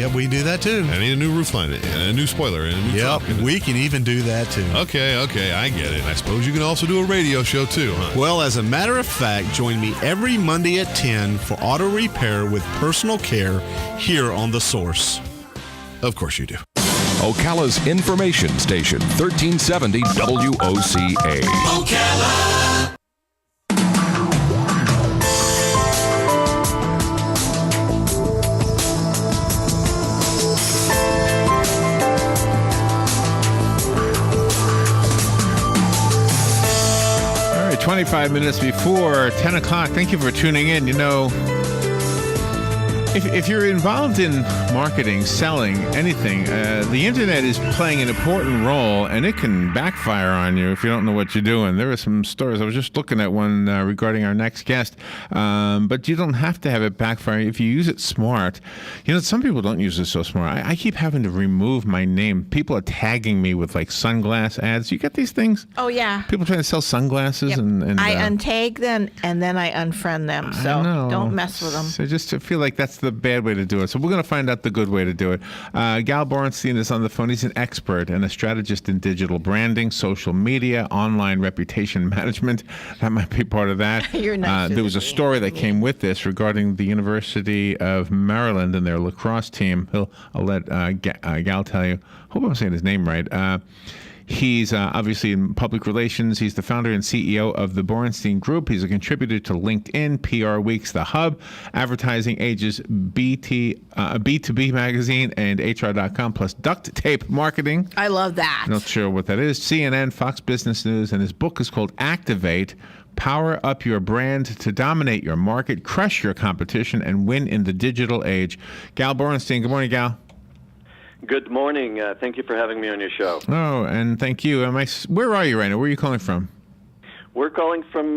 Yep, we do that too. I need a new roof line, and a new spoiler, and a new Yep, truck. we can even do that too. Okay, I get it. I suppose you can also do a radio show too, huh? Well, as a matter of fact, join me every Monday at 10 for auto repair with personal care here on The Source. Of course you do. Ocala's information station, 1370 WOCA. Ocala. All right, 25 minutes before 10 o'clock. Thank you for tuning in. You know, if you're involved in marketing, selling, anything, the internet is playing an important role, and it can backfire on you if you don't know what you're doing. There are some stories. I was just looking at one regarding our next guest, but you don't have to have it backfire if you use it smart. You know, some people don't use it so smart. I keep having to remove my name. People are tagging me with like sunglass ads. You get these things? Oh, yeah. People trying to sell sunglasses. Yep. And I untag them, and then I unfriend them. So don't mess with them. So just to feel like that's the bad way to do it. So we're going to find out the good way to do it. Gal Borenstein is on the phone. He's an expert and a strategist in digital branding, social media, online reputation management. That might be part of that. You're nicer there was a than me. story that came with this regarding the University of Maryland and their lacrosse team. I'll let Gal tell you. Hope I'm saying his name right. He's obviously in public relations. He's the founder and CEO of the Borenstein Group. He's a contributor to LinkedIn, PR Week's The Hub, Advertising Age's B2B Magazine, and HR.com, plus Duct Tape Marketing. I love that. Not sure what that is. CNN, Fox Business News, and his book is called Activate, Power Up Your Brand to Dominate Your Market, Crush Your Competition, and Win in the Digital Age. Gal Borenstein. Good morning, Gal. Good morning. Thank you for having me on your show. Oh, and thank you. Where are you right now? Where are you calling from? We're calling from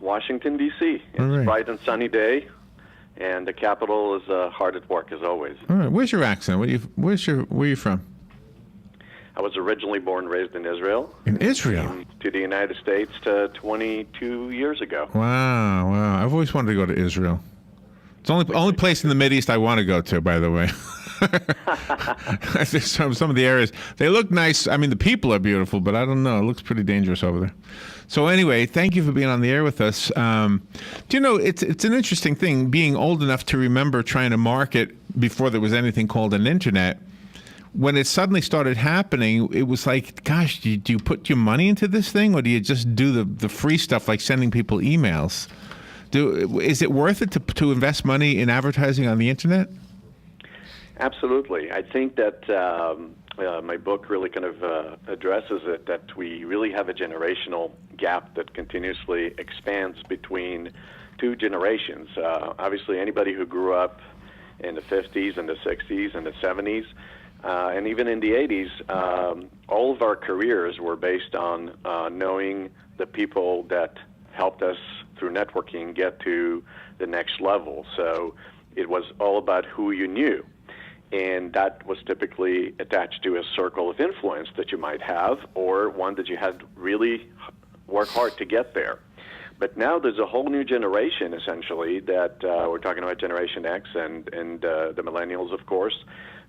Washington, D.C. It's a bright and sunny day, and the Capitol is hard at work, as always. All right. Where's your accent? Where are you from? I was originally born and raised in Israel. In Israel? Came to the United States 22 years ago. Wow. I've always wanted to go to Israel. It's the only place in the Mideast I want to go to, by the way. Some of the areas, they look nice. I mean, the people are beautiful, but I don't know. It looks pretty dangerous over there. So anyway, thank you for being on the air with us. Do you know, it's an interesting thing, being old enough to remember trying to market before there was anything called an internet. When it suddenly started happening, it was like, gosh, do you put your money into this thing, or do you just do the free stuff like sending people emails? Is it worth it to invest money in advertising on the internet? Absolutely. I think that my book really kind of addresses it, that we really have a generational gap that continuously expands between two generations. Obviously, anybody who grew up in the 50s and the 60s and the 70s, and even in the 80s, all of our careers were based on knowing the people that helped us through networking get to the next level. So it was all about who you knew. And that was typically attached to a circle of influence that you might have, or one that you had really work hard to get there. But now there's a whole new generation, essentially, that we're talking about Generation X and the millennials, of course,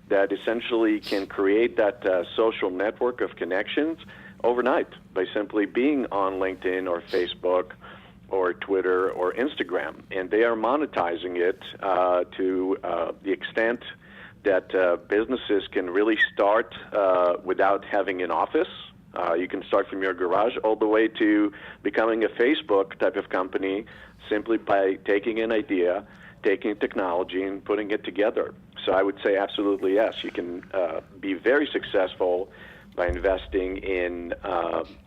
that essentially can create that social network of connections overnight by simply being on LinkedIn or Facebook or Twitter or Instagram. And they are monetizing it to the extent that businesses can really start without having an office. You can start from your garage all the way to becoming a Facebook type of company simply by taking an idea, taking technology, and putting it together. So I would say absolutely yes. You can be very successful by investing in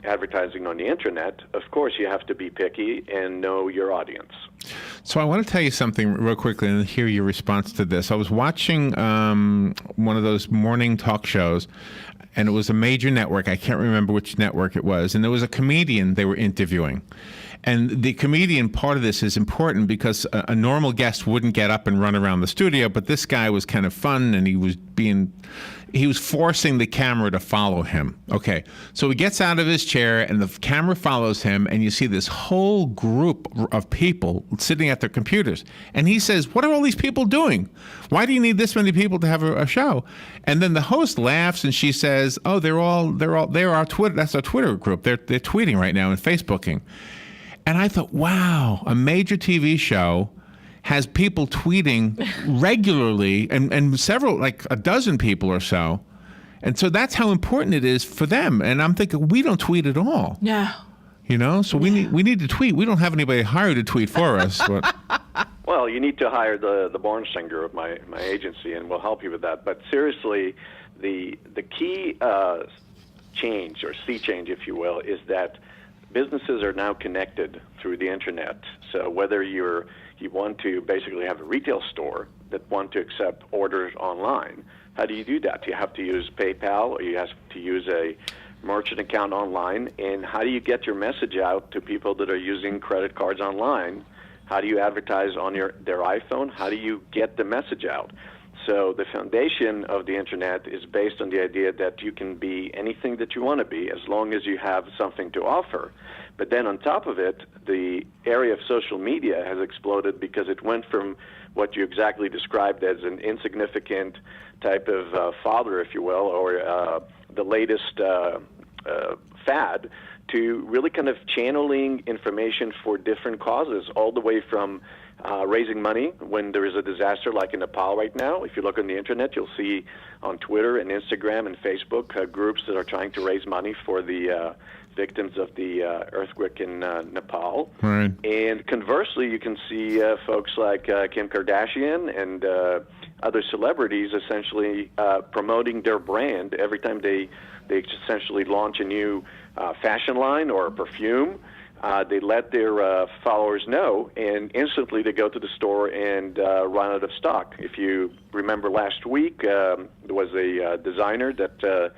advertising on the internet. Of course, you have to be picky and know your audience. So I want to tell you something real quickly and hear your response to this. I was watching one of those morning talk shows, and it was a major network. I can't remember which network it was. And there was a comedian they were interviewing. And the comedian part of this is important because a normal guest wouldn't get up and run around the studio, but this guy was kind of fun, and he was forcing the camera to follow him. Okay, so he gets out of his chair, and the camera follows him, and you see this whole group of people sitting at their computers. And he says, "What are all these people doing? Why do you need this many people to have a show?" And then the host laughs, and she says, "Oh, they're our Twitter. That's our Twitter group. They're tweeting right now and Facebooking." And I thought, wow, a major TV show has people tweeting regularly, and several, like a dozen people or so. And so that's how important it is for them. And I'm thinking, we don't tweet at all. No. You know, so we need to tweet. We don't have anybody hired to tweet for us. But. Well, you need to hire the Borenstein Group, my agency, and we'll help you with that. But seriously, the key change, or sea change, if you will, is that businesses are now connected through the internet. So whether you want to basically have a retail store that want to accept orders online, how do you do that? You have to use PayPal, or you have to use a merchant account online. And how do you get your message out to people that are using credit cards online? How do you advertise on their iPhone? How do you get the message out? So the foundation of the internet is based on the idea that you can be anything that you want to be as long as you have something to offer. But then on top of it, the area of social media has exploded because it went from what you exactly described as an insignificant type of fodder, if you will, or the latest fad, to really kind of channeling information for different causes, all the way from raising money when there is a disaster like in Nepal right now. If you look on the internet, you'll see on Twitter and Instagram and Facebook groups that are trying to raise money for the victims of the earthquake in Nepal. Right. And conversely, you can see folks like Kim Kardashian and other celebrities essentially promoting their brand every time they essentially launch a new fashion line or a perfume. They let their followers know, and instantly they go to the store and run out of stock. If you remember last week, there was a designer that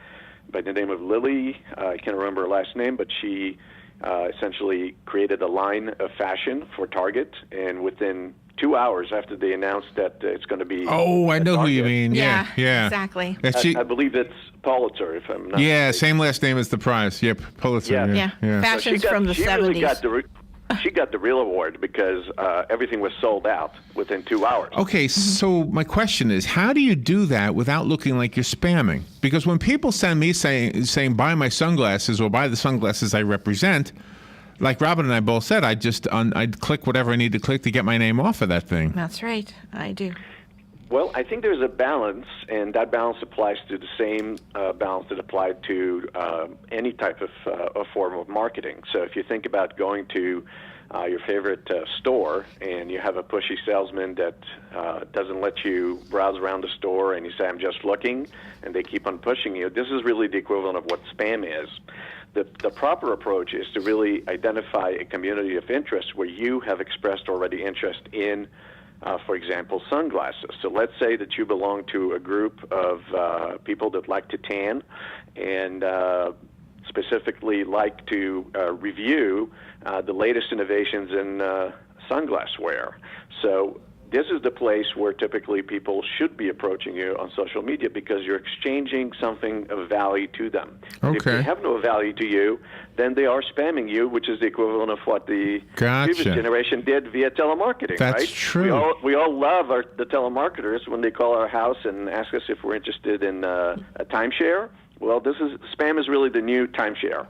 by the name of Lily, I can't remember her last name, but she essentially created a line of fashion for Target, and within 2 hours after they announced that it's going to be... Oh, I know Target, who you mean. Yeah. Exactly. She, I believe it's Pulitzer, if I'm not yeah, mistaken. same last name as the prize. Yep, Pulitzer. Yeah. Yeah. Fashion's from the 70s. Really she got the real award because everything was sold out within 2 hours. Okay, so my question is, how do you do that without looking like you're spamming? Because when people send me saying buy my sunglasses or buy the sunglasses I represent, like Robin and I both said, I'd click whatever I need to click to get my name off of that thing. That's right. I do. Well, I think there's a balance, and that balance applies to the same balance that applied to any type of a form of marketing. So if you think about going to your favorite store and you have a pushy salesman that doesn't let you browse around the store and you say, I'm just looking, and they keep on pushing you, this is really the equivalent of what spam is. The proper approach is to really identify a community of interest where you have expressed already interest in, for example, sunglasses. So let's say that you belong to a group of people that like to tan and specifically like to review the latest innovations in sunglass wear. So this is the place where typically people should be approaching you on social media because you're exchanging something of value to them. Okay. If they have no value to you, then they are spamming you, which is the equivalent of what the previous generation did via telemarketing. That's right? true. We all love the telemarketers when they call our house and ask us if we're interested in a timeshare. Well, spam is really the new timeshare.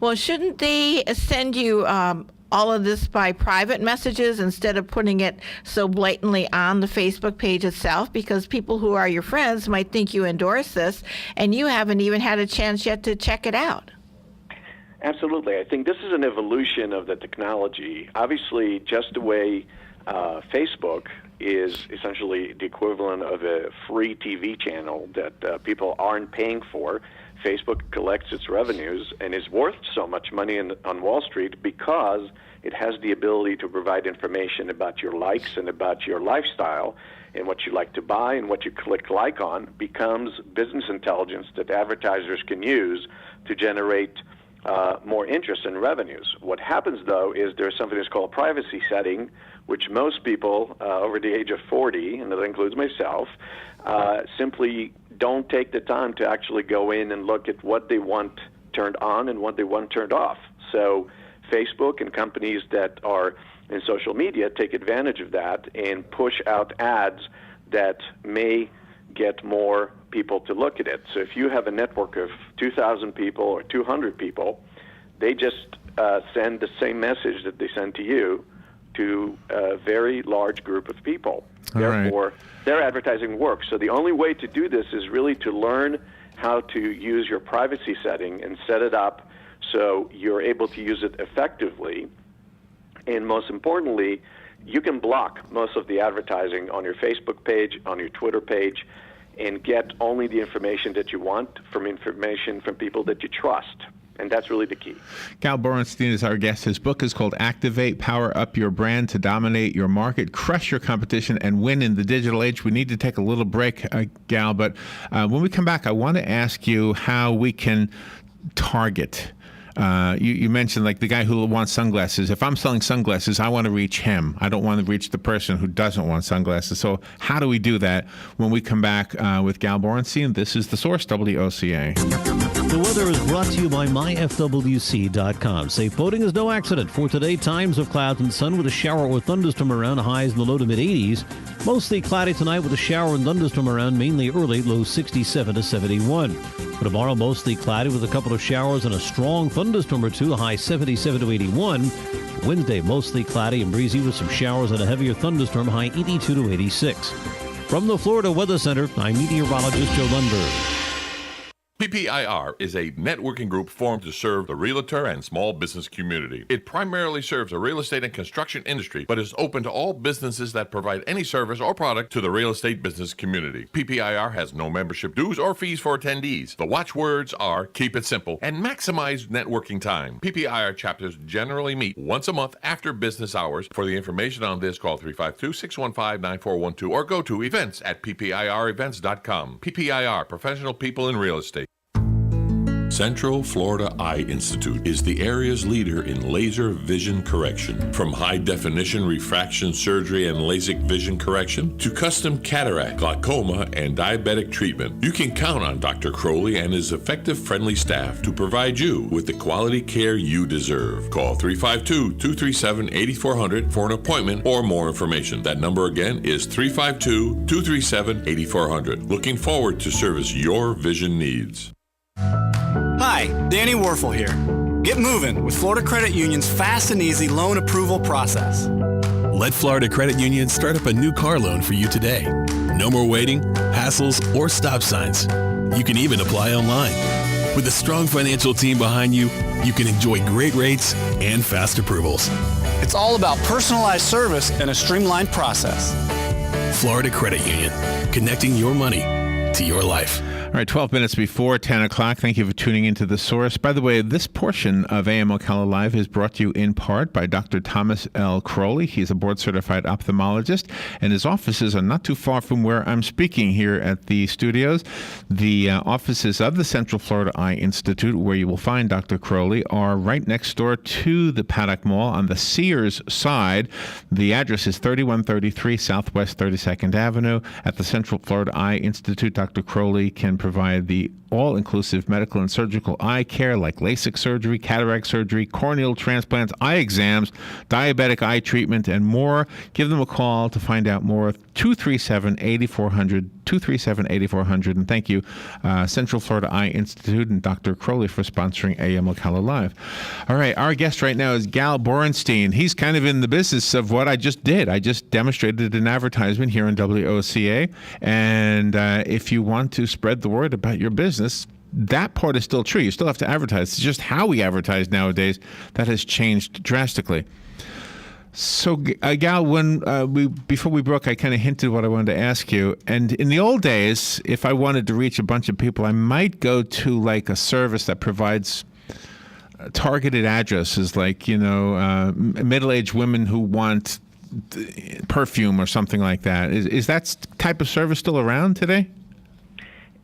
Well, shouldn't they send you all of this by private messages instead of putting it so blatantly on the Facebook page itself? Because people who are your friends might think you endorse this, and you haven't even had a chance yet to check it out. Absolutely. I think this is an evolution of the technology. Obviously, just the way Facebook is essentially the equivalent of a free TV channel that people aren't paying for. Facebook collects its revenues and is worth so much money on Wall Street because it has the ability to provide information about your likes and about your lifestyle, and what you like to buy and what you click like on becomes business intelligence that advertisers can use to generate more interest and revenues. What happens, though, is there's something that's called privacy setting, which most people over the age of 40, and that includes myself, simply don't take the time to actually go in and look at what they want turned on and what they want turned off. So Facebook and companies that are in social media take advantage of that and push out ads that may get more people to look at it. So if you have a network of 2,000 people or 200 people, they just send the same message that they send to you to a very large group of people. Therefore, their advertising works. So the only way to do this is really to learn how to use your privacy setting and set it up so you're able to use it effectively. And most importantly, you can block most of the advertising on your Facebook page, on your Twitter page, and get only the information that you want from people that you trust. And that's really the key. Gal Borenstein is our guest. His book is called Activate, Power Up Your Brand to Dominate Your Market, Crush Your Competition, and Win in the Digital Age. We need to take a little break, Gal, but when we come back, I want to ask you how we can target. You mentioned like the guy who wants sunglasses. If I'm selling sunglasses, I want to reach him. I don't want to reach the person who doesn't want sunglasses. So how do we do that? When we come back with Gal Borenstein, this is The Source, WOCA. The weather is brought to you by myfwc.com. Safe boating is no accident. For today, times of clouds and sun with a shower or thunderstorm around, highs in the low to mid-80s. Mostly cloudy tonight with a shower and thunderstorm around, mainly early, low 67 to 71. For tomorrow, mostly cloudy with a couple of showers and a strong thunderstorm or two, high 77 to 81. Wednesday, mostly cloudy and breezy with some showers and a heavier thunderstorm, high 82 to 86. From the Florida Weather Center, I'm meteorologist Joe Lundberg. PPIR is a networking group formed to serve the realtor and small business community. It primarily serves the real estate and construction industry, but is open to all businesses that provide any service or product to the real estate business community. PPIR has no membership dues or fees for attendees. The watchwords are keep it simple and maximize networking time. PPIR chapters generally meet once a month after business hours. For the information on this, call 352-615-9412 or go to events@ppirevents.com. PPIR, professional people in real estate. Central Florida Eye Institute is the area's leader in laser vision correction. From high-definition refraction surgery and LASIK vision correction to custom cataract, glaucoma, and diabetic treatment, you can count on Dr. Crowley and his effective, friendly staff to provide you with the quality care you deserve. Call 352-237-8400 for an appointment or more information. That number again is 352-237-8400. Looking forward to service your vision needs. Hi, Danny Warfel here. Get moving with Florida Credit Union's fast and easy loan approval process. Let Florida Credit Union start up a new car loan for you today. No more waiting, hassles, or stop signs. You can even apply online. With a strong financial team behind you, you can enjoy great rates and fast approvals. It's all about personalized service and a streamlined process. Florida Credit Union, connecting your money to your life. All right, 12 minutes before 10 o'clock. Thank you for tuning into The Source. By the way, this portion of AM Ocala Live is brought to you in part by Dr. Thomas L. Crowley. He's a board-certified ophthalmologist, and his offices are not too far from where I'm speaking here at the studios. The offices of the Central Florida Eye Institute, where you will find Dr. Crowley, are right next door to the Paddock Mall on the Sears side. The address is 3133 Southwest 32nd Avenue. At the Central Florida Eye Institute, Dr. Crowley can provide the all-inclusive medical and surgical eye care like LASIK surgery, cataract surgery, corneal transplants, eye exams, diabetic eye treatment, and more. Give them a call to find out more. 237-8400, 237-8400. And thank you, Central Florida Eye Institute and Dr. Crowley for sponsoring AM Ocala Live. All right, our guest right now is Gal Borenstein. He's kind of in the business of what I just did. I just demonstrated an advertisement here on WOCA. And if you want to spread the word about your business, that part is still true. You still have to advertise. It's just how we advertise nowadays that has changed drastically. So, Gal, when before we broke, I kind of hinted what I wanted to ask you. And in the old days, if I wanted to reach a bunch of people, I might go to like a service that provides targeted addresses, like, you know, middle-aged women who want perfume or something like that. Is that type of service still around today?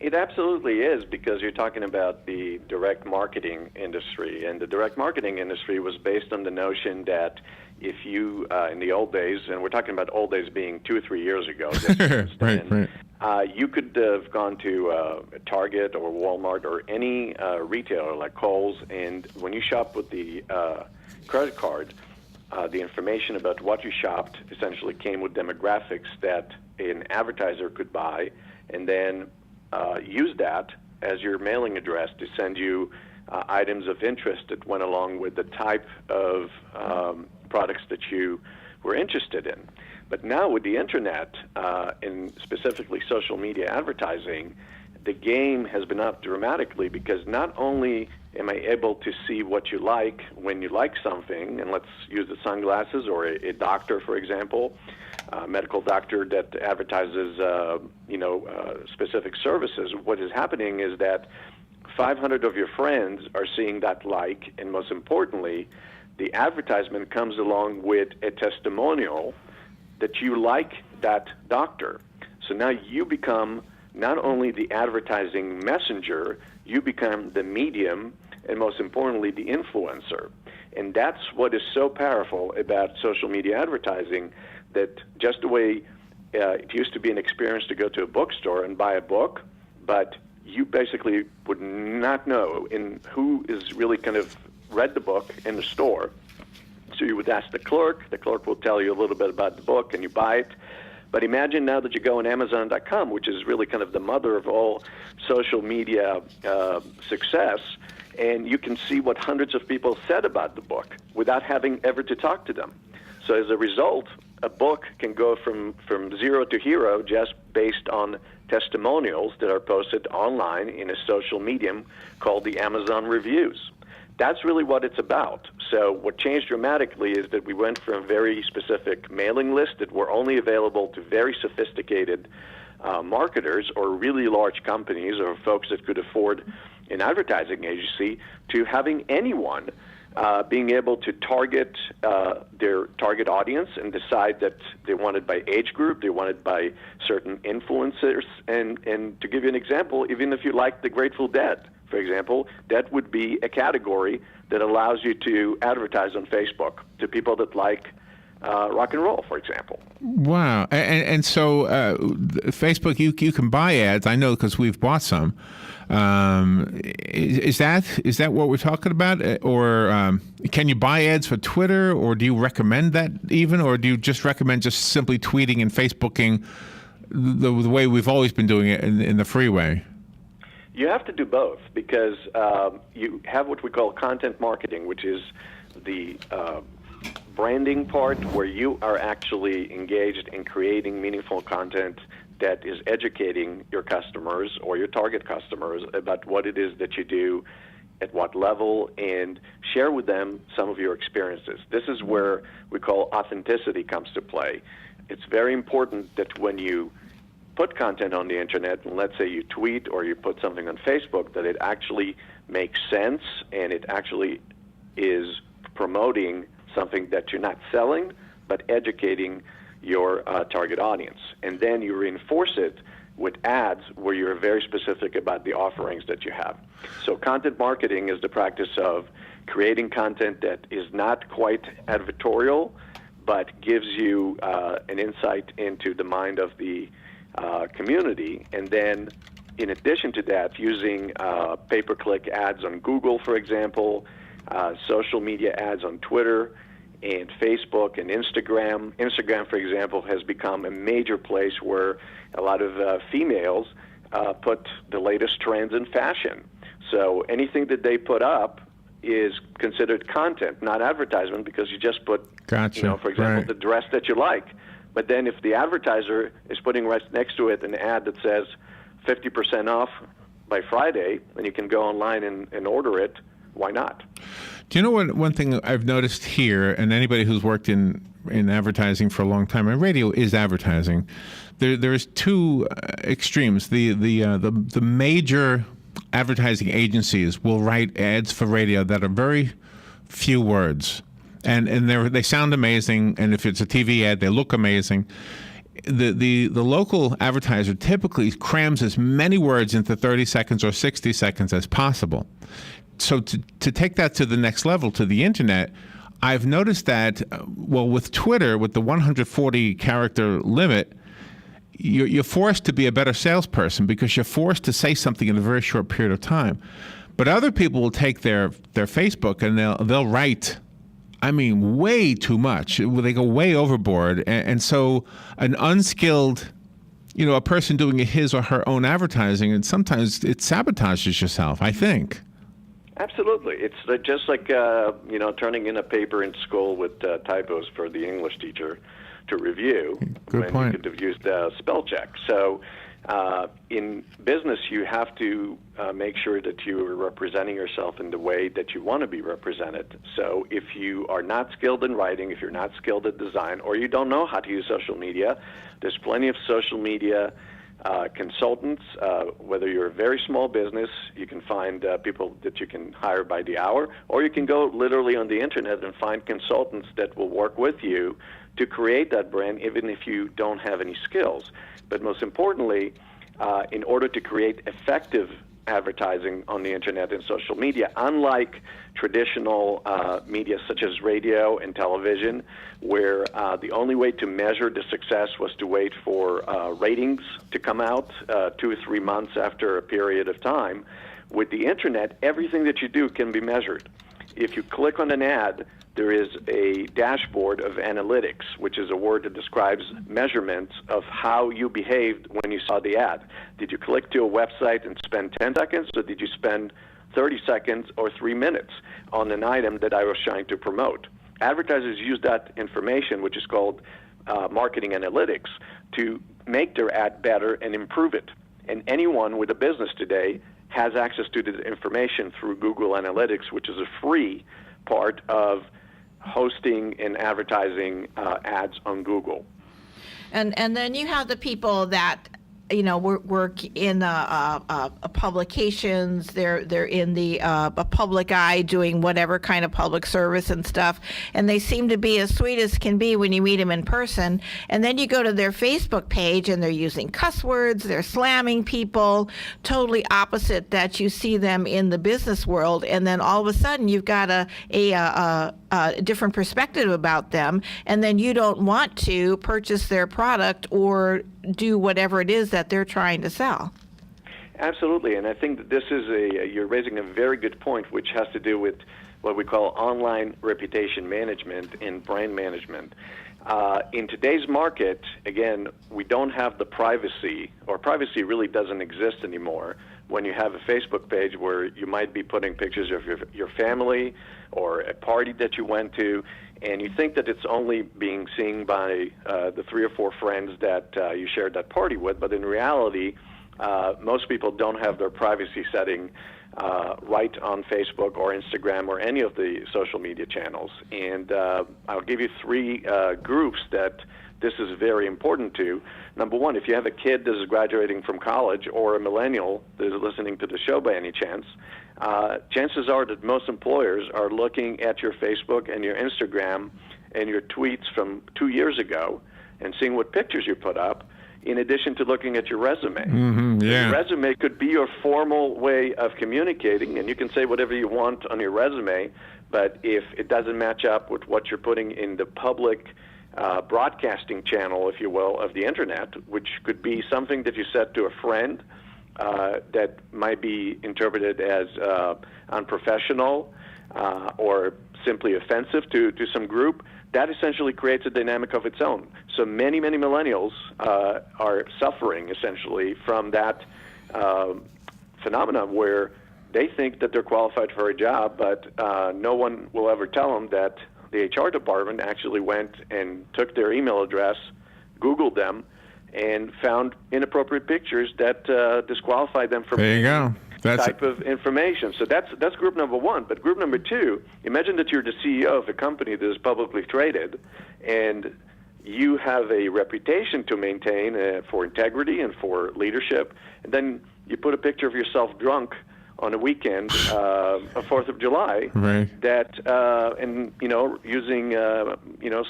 It absolutely is, because you're talking about the direct marketing industry. And the direct marketing industry was based on the notion that if you, in the old days, and we're talking about old days being 2 or 3 years ago, Right. you could have gone to Target or Walmart or any retailer like Kohl's, and when you shop with the credit card, the information about what you shopped essentially came with demographics that an advertiser could buy, and then use that as your mailing address to send you items of interest that went along with the type of products that you were interested in. But now with the internet, and specifically social media advertising, the game has been up dramatically, because not only am I able to see what you like when you like something, and let's use the sunglasses or a doctor, for example, a medical doctor that advertises, specific services. What is happening is that 500 of your friends are seeing that like, and most importantly, the advertisement comes along with a testimonial that you like that doctor. So now you become not only the advertising messenger, you become the medium, and most importantly, the influencer. And that's what is so powerful about social media advertising, that just the way it used to be an experience to go to a bookstore and buy a book, but you basically would not know who is really kind of read the book in the store. So you would ask the clerk will tell you a little bit about the book, and you buy it. But imagine now that you go on Amazon.com, which is really kind of the mother of all social media success, and you can see what hundreds of people said about the book without having ever to talk to them. So as a result, a book can go from zero to hero just based on testimonials that are posted online in a social medium called the Amazon Reviews. That's really what it's about. So what changed dramatically is that we went from very specific mailing lists that were only available to very sophisticated marketers or really large companies or folks that could afford an advertising agency, to having anyone being able to target their target audience and decide that they want it by age group, they want it by certain influencers. And to give you an example, even if you like the Grateful Dead, for example, that would be a category that allows you to advertise on Facebook to people that like rock and roll, for example. Wow. And so Facebook, you can buy ads. I know because we've bought some. Is that what we're talking about? Or can you buy ads for Twitter, or do you recommend that even? Or do you just recommend just simply tweeting and Facebooking the way we've always been doing it in the free way? You have to do both, because you have what we call content marketing, which is the branding part where you are actually engaged in creating meaningful content that is educating your customers or your target customers about what it is that you do, at what level, and share with them some of your experiences. This is where we call authenticity comes to play. It's very important that when you put content on the internet, and let's say you tweet or you put something on Facebook, that it actually makes sense and it actually is promoting something that you're not selling, but educating your target audience. And then you reinforce it with ads where you're very specific about the offerings that you have. So content marketing is the practice of creating content that is not quite advertorial, but gives you an insight into the mind of the community. And then in addition to that, using pay-per-click ads on Google, for example, social media ads on Twitter and Facebook and Instagram. Instagram, for example, has become a major place where a lot of females put the latest trends in fashion. So anything that they put up is considered content, not advertisement, because you just put, Gotcha. For example, Right. the dress that you like. But then if the advertiser is putting right next to it an ad that says 50% off by Friday, then you can go online and order it, why not? Do you know what one thing I've noticed here, and anybody who's worked in advertising for a long time, and radio is advertising, there's two extremes. The major advertising agencies will write ads for radio that are very few words. And they sound amazing, and if it's a TV ad, they look amazing. the local advertiser typically crams as many words into 30 seconds or 60 seconds as possible. So to take that to the next level, to the internet, I've noticed that, with Twitter, with the 140 character limit, you're forced to be a better salesperson because you're forced to say something in a very short period of time. But other people will take their Facebook and they'll write, way too much. They go way overboard. And so an unskilled, a person doing his or her own advertising, and sometimes it sabotages yourself, I think. Absolutely. It's just like, turning in a paper in school with typos for the English teacher to review. Good point. You could have used spell check. So in business, you have to make sure that you are representing yourself in the way that you want to be represented. So if you are not skilled in writing, if you're not skilled at design, or you don't know how to use social media, there's plenty of social media consultants. Whether you're a very small business, you can find people that you can hire by the hour, or you can go literally on the internet and find consultants that will work with you to create that brand, even if you don't have any skills. But most importantly, in order to create effective advertising on the internet and social media, unlike traditional media such as radio and television, where the only way to measure the success was to wait for ratings to come out 2 or 3 months after a period of time, with the internet, everything that you do can be measured. If you click on an ad, there is a dashboard of analytics, which is a word that describes measurements of how you behaved when you saw the ad. Did you click to a website and spend 10 seconds, or did you spend 30 seconds or 3 minutes on an item that I was trying to promote? Advertisers use that information, which is called marketing analytics, to make their ad better and improve it. And anyone with a business today has access to this information through Google Analytics, which is a free part of hosting and advertising ads on Google. And then you have the people that work in publications. They're in the public eye, doing whatever kind of public service and stuff. And they seem to be as sweet as can be when you meet them in person. And then you go to their Facebook page, and they're using cuss words. They're slamming people. Totally opposite that you see them in the business world. And then all of a sudden, you've got a different perspective about them. And then you don't want to purchase their product or do whatever it is that they're trying to sell. Absolutely, and I think that this is you're raising a very good point, which has to do with what we call online reputation management and brand management. In today's market, again, we don't have the privacy, or privacy really doesn't exist anymore when you have a Facebook page where you might be putting pictures of your family or a party that you went to, and you think that it's only being seen by the 3 or 4 friends that you shared that party with, but in reality, most people don't have their privacy setting right on Facebook or Instagram or any of the social media channels. And I'll give you 3 groups that this is very important to. Number one, if you have a kid that is graduating from college or a millennial that is listening to the show by any chance, chances are that most employers are looking at your Facebook and your Instagram and your tweets from 2 years ago and seeing what pictures you put up, in addition to looking at your resume. Yeah. Your resume could be your formal way of communicating, and you can say whatever you want on your resume, but if it doesn't match up with what you're putting in the public broadcasting channel, if you will, of the internet, which could be something that you said to a friend that might be interpreted as unprofessional or simply offensive to some group, that essentially creates a dynamic of its own. So many millennials are suffering essentially from that phenomenon where they think that they're qualified for a job, but no one will ever tell them that the HR department actually went and took their email address, Googled them, and found inappropriate pictures that disqualified them from type of information. So that's group number one. But group number two, imagine that you're the CEO of a company that is publicly traded, and you have a reputation to maintain for integrity and for leadership, and then you put a picture of yourself drunk on a weekend, a 4th of July, right? That and using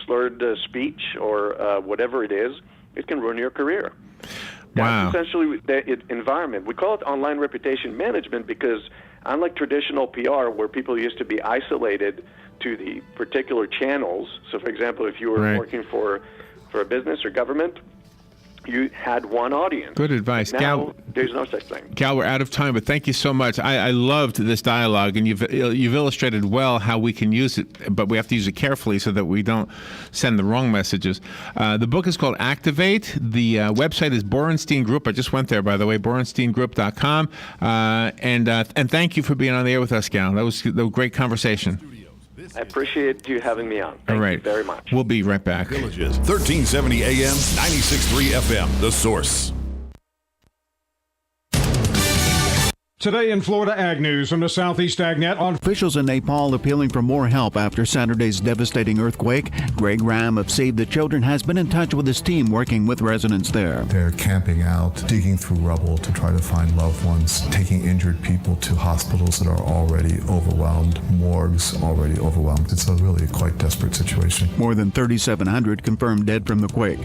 slurred speech or whatever it is, it can ruin your career. That's essentially the environment. We call it online reputation management because unlike traditional PR where people used to be isolated to the particular channels, so for example, if you were working for a business or government, you had one audience. Good advice. Now, Gal, there's no such thing. Gal, we're out of time, but thank you so much. I loved this dialogue, and you've illustrated well how we can use it, but we have to use it carefully so that we don't send the wrong messages. The book is called Activate. The website is Borenstein Group. I just went there, by the way, borensteingroup.com. And thank you for being on the air with us, Gal. That was a great conversation. I appreciate you having me on. Thank you very much. We'll be right back. Villages, 1370 AM, 96.3 FM, The Source. Today in Florida Ag News from the Southeast AgNet on officials in Nepal appealing for more help after Saturday's devastating earthquake. Greg Ram of Save the Children has been in touch with his team working with residents there. They're camping out, digging through rubble to try to find loved ones, taking injured people to hospitals that are already overwhelmed, morgues already overwhelmed. It's a really quite desperate situation. More than 3,700 confirmed dead from the quake.